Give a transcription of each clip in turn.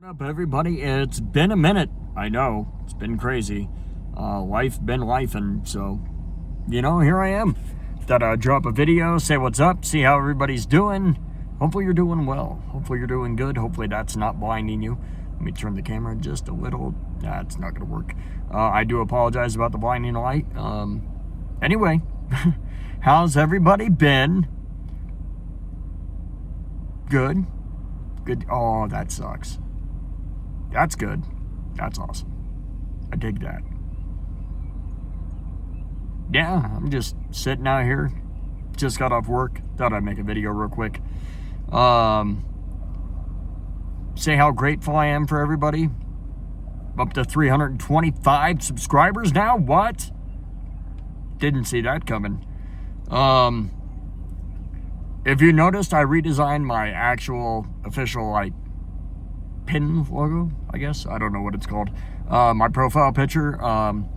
What up, everybody? It's been a minute. I know it's been crazy. Life been lifing, so here I am. Thought I'd drop a video, say what's up, see how everybody's doing. Hopefully you're doing well. Hopefully you're doing good. Hopefully that's not blinding you. Let me turn the camera just a little. Nah, it's not gonna work. I do apologize about the blinding light. Anyway, how's everybody been? Good. Good. Oh, that sucks. That's good. That's awesome. I dig that. Yeah, I'm just sitting out here. Just got off work. Thought I'd make a video real quick. Say how grateful I am for everybody. Up to 325 subscribers now? What? Didn't see that coming. If you noticed, I redesigned my actual official, pin logo, I guess. I don't know what it's called. My profile picture. I'm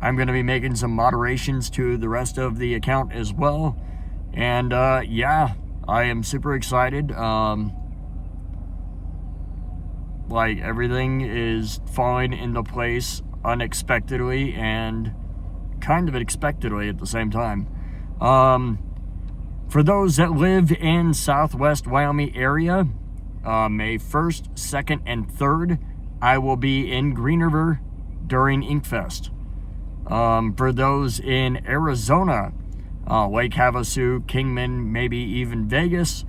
going to be making some moderations to the rest of the account as well. And, yeah, I am super excited. Everything is falling into place unexpectedly and kind of expectedly at the same time. For those that live in Southwest Wyoming area, May 1st, 2nd, and 3rd, I will be in Green River during Inkfest. For those in Arizona, Lake Havasu, Kingman, maybe even Vegas,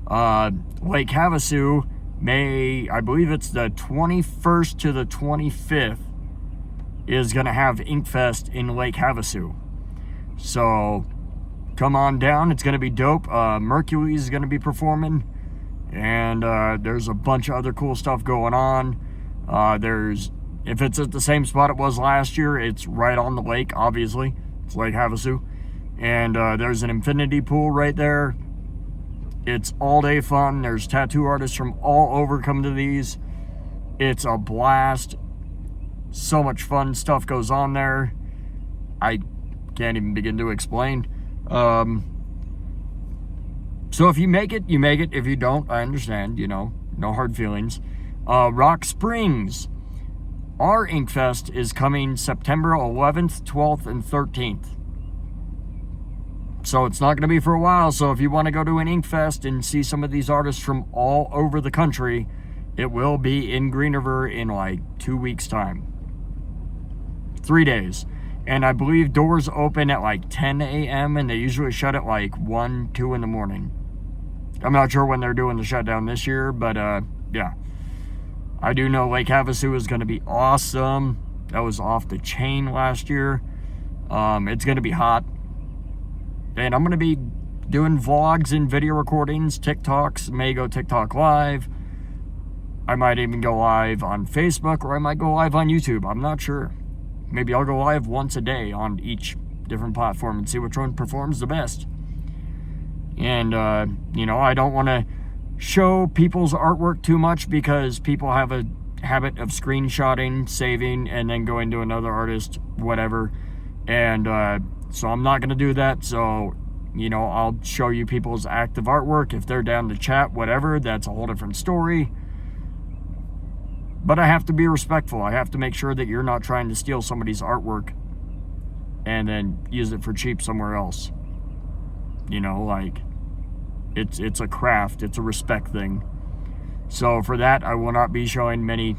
Lake Havasu, I believe it's the 21st to the 25th, is going to have Inkfest in Lake Havasu. So come on down. It's going to be dope. Mercury is going to be performing. And there's a bunch of other cool stuff going on. If it's at the same spot it was last year, it's right on the lake, obviously. It's Lake Havasu. And there's an infinity pool right there. It's all day fun. There's tattoo artists from all over come to these. It's a blast. So much fun stuff goes on there. I can't even begin to explain. So if you make it, you make it. If you don't, I understand, no hard feelings. Rock Springs. Our Inkfest is coming September 11th, 12th, and 13th. So it's not going to be for a while. So if you want to go to an Inkfest and see some of these artists from all over the country, it will be in Green River in 2 weeks' time. 3 days. And I believe doors open at 10 a.m. and they usually shut at 1, 2 in the morning. I'm not sure when they're doing the shutdown this year, but yeah. I do know Lake Havasu is going to be awesome. That was off the chain last year. It's going to be hot. And I'm going to be doing vlogs and video recordings, TikToks, may go TikTok live. I might even go live on Facebook, or I might go live on YouTube. I'm not sure. Maybe I'll go live once a day on each different platform and see which one performs the best. And, I don't want to show people's artwork too much because people have a habit of screenshotting, saving, and then going to another artist, whatever. And so I'm not going to do that. So, I'll show you people's active artwork. If they're down to chat, whatever, that's a whole different story. But I have to be respectful. I have to make sure that you're not trying to steal somebody's artwork and then use it for cheap somewhere else. It's a craft. It's a respect thing. So for that, I will not be showing many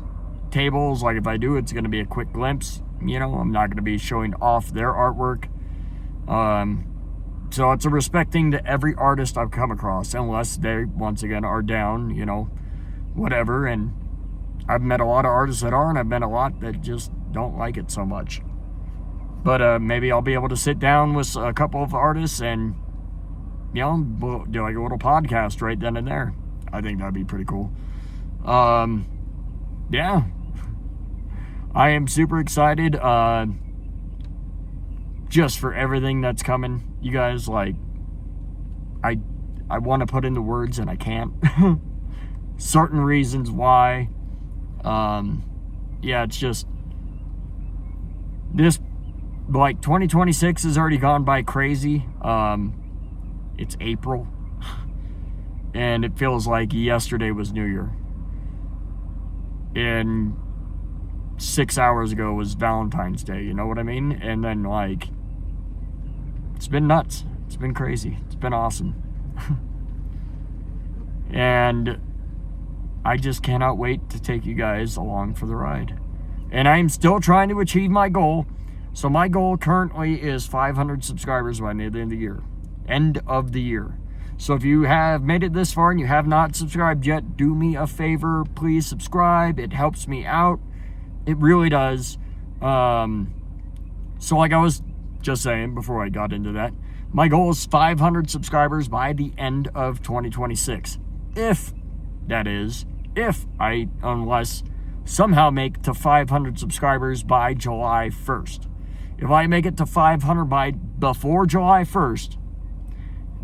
tables. If I do, it's going to be a quick glimpse. I'm not going to be showing off their artwork. So it's a respect thing to every artist I've come across, unless they, once again, are down, whatever. And I've met a lot of artists that are, and I've met a lot that just don't like it so much. But maybe I'll be able to sit down with a couple of artists and, do a little podcast right then and there. I think that'd be pretty cool. Yeah. I am super excited just for everything that's coming. You guys, I want to put into words and I can't. Certain reasons why. Yeah, it's just this 2026 has already gone by crazy. It's April and it feels like yesterday was New Year. and 6 hours ago was Valentine's Day, you know what I mean? And then, like, it's been nuts. It's been crazy. It's been awesome. And I just cannot wait to take you guys along for the ride. And I'm still trying to achieve my goal. So my goal currently is 500 subscribers by the end of the year. End of the year. So if you have made it this far and you have not subscribed yet, do me a favor. Please subscribe. It helps me out. It really does. So like I was just saying before I got into that, my goal is 500 subscribers by the end of 2026. Unless somehow make to 500 subscribers by July 1st. If I make it to 500 before July 1st,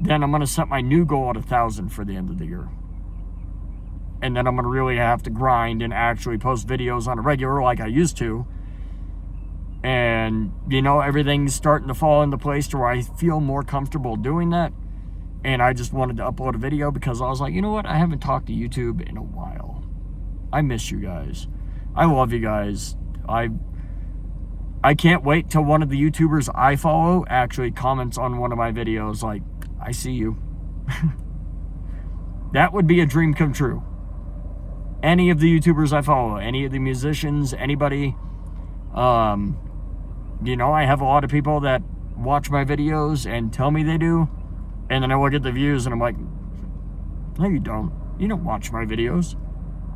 then I'm going to set my new goal at 1,000 for the end of the year. And then I'm going to really have to grind and actually post videos on a regular like I used to. And, you know, everything's starting to fall into place to where I feel more comfortable doing that. And I just wanted to upload a video because I was like, you know what? I haven't talked to YouTube in a while. I miss you guys. I love you guys. I can't wait till one of the YouTubers I follow actually comments on one of my videos like, I see you. That would be a dream come true. Any of the YouTubers I follow, any of the musicians, anybody. You know, I have a lot of people that watch my videos and tell me they do. And then I look at the views and I'm like, no, you don't. You don't watch my videos.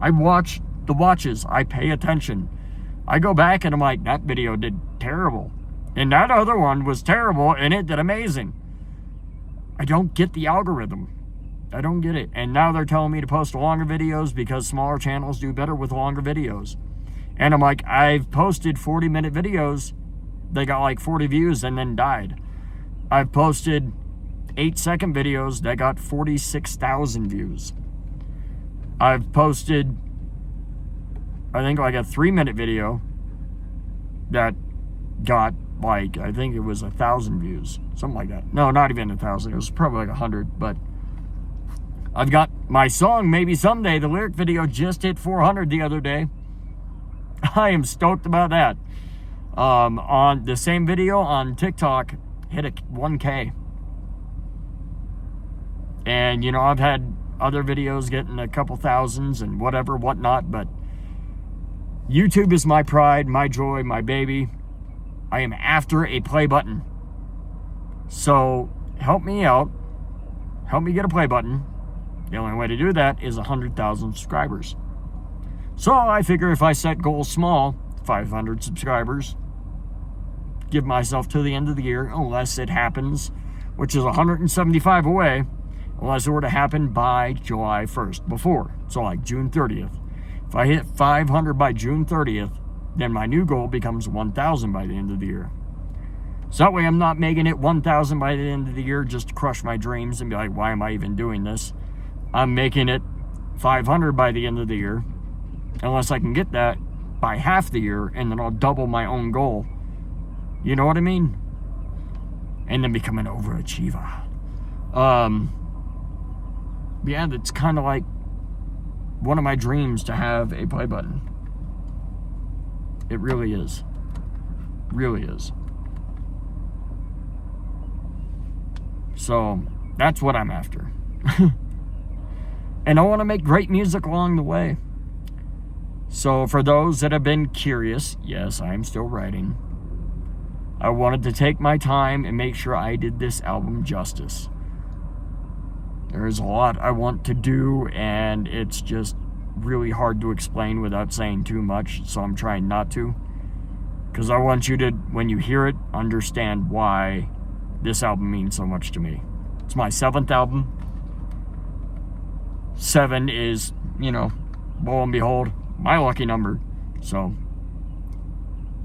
I watch the watches. I pay attention. I go back and I'm like, that video did terrible. And that other one was terrible and it did amazing. I don't get the algorithm. I don't get it. And now they're telling me to post longer videos because smaller channels do better with longer videos. And I'm like, I've posted 40-minute videos. They got like 40 views and then died. I've posted 8-second videos that got 46,000 views. I've posted, I think, like a 3-minute video that got like, I think it was 1,000 views, something like that. No, not even 1,000. It was probably like 100. But I've got my song, Maybe Someday, the lyric video just hit 400 the other day. I am stoked about that. On the same video on TikTok, hit a 1K. And, you know, I've had other videos getting a couple thousands and whatever, whatnot, but YouTube is my pride, my joy, my baby. I am after a play button. So help me out. Help me get a play button. The only way to do that is 100,000 subscribers. So I figure if I set goals small, 500 subscribers, give myself to the end of the year, unless it happens, which is 175 away, unless it were to happen by July 1st, before. So like June 30th. If I hit 500 by June 30th, then my new goal becomes 1,000 by the end of the year. So that way I'm not making it 1,000 by the end of the year just to crush my dreams and be like, why am I even doing this? I'm making it 500 by the end of the year, unless I can get that by half the year, and then I'll double my own goal. You know what I mean? And then become an overachiever. Yeah, that's kind of like one of my dreams to have a play button. It really is. Really is. So, that's what I'm after. And I want to make great music along the way. So, for those that have been curious, yes, I am still writing. I wanted to take my time and make sure I did this album justice. There is a lot I want to do, and it's just really hard to explain without saying too much, so I'm trying not to. Because I want you to, when you hear it, understand why this album means so much to me. It's my 7th album. 7 is, you know, lo and behold, my lucky number. So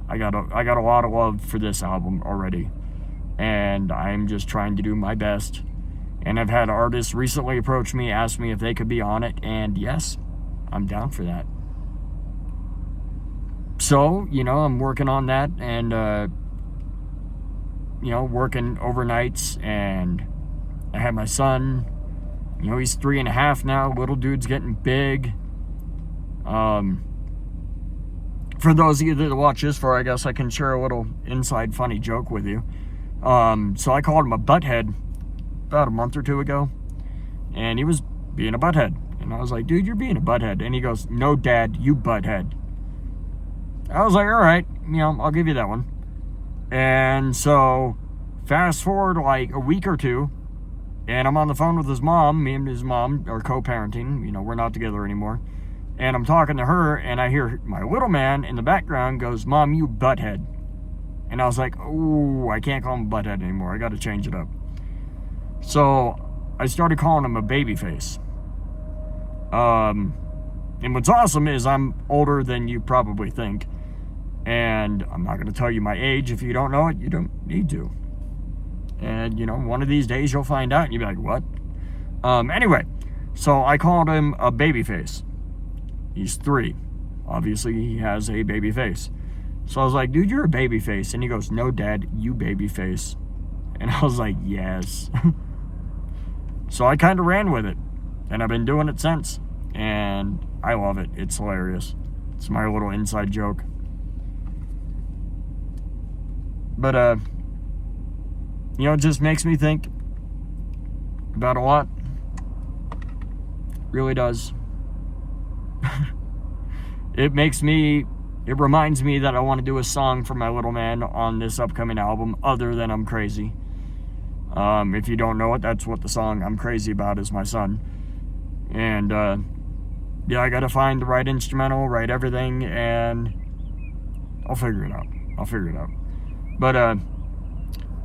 I got a lot of love for this album already, and I'm just trying to do my best. And I've had artists recently approach me, ask me if they could be on it, and yes, I'm down for that. So, you know, I'm working on that, and you know, working overnights, and I have my son. You know, he's 3.5 now. Little dude's getting big. for those of you that watch this for, I guess I can share a little inside funny joke with you. So I called him a butthead about a month or two ago, and he was being a butthead. And I was like, dude, you're being a butthead. And he goes, no, Dad, you butthead. I was like, all right, I'll give you that one. And so fast forward like a week or two, and I'm on the phone with his mom. Me and his mom are co-parenting. We're not together anymore. And I'm talking to her, and I hear my little man in the background goes, Mom, you butthead. And I was like, oh, I can't call him a butthead anymore. I got to change it up. So I started calling him a baby face. And what's awesome is I'm older than you probably think. And I'm not going to tell you my age. If you don't know it, you don't need to. And, one of these days you'll find out and you'll be like, what? Anyway, so I called him a baby face. He's 3. Obviously, he has a baby face. So I was like, dude, you're a baby face. And he goes, no, Dad, you baby face. And I was like, yes. So I kind of ran with it. And I've been doing it since. And I love it. It's hilarious. It's my little inside joke. But, it just makes me think about a lot. Really does. It reminds me that I want to do a song for my little man on this upcoming album, other than I'm Crazy. If you don't know it, that's what the song I'm Crazy About is, my son. And, I gotta find the right instrumental, right everything, and I'll figure it out. But,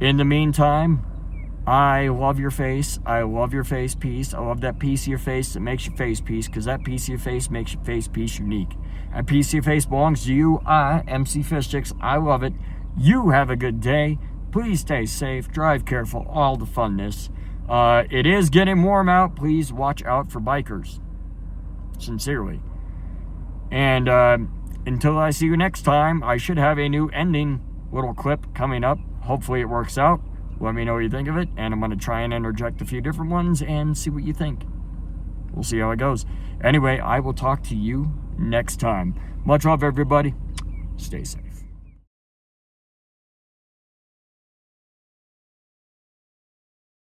in the meantime, I love your face. I love your face piece. I love that piece of your face that makes your face piece, because that piece of your face makes your face piece unique. That piece of your face belongs to you. Emcee Fish Sticks. I love it. You have a good day. Please stay safe. Drive careful. All the funness. It is getting warm out. Please watch out for bikers. Sincerely. And until I see you next time, I should have a new ending little clip coming up. Hopefully it works out. Let me know what you think of it, and I'm going to try and interject a few different ones and see what you think. We'll see how it goes. Anyway, I will talk to you next time. Much love, everybody. Stay safe.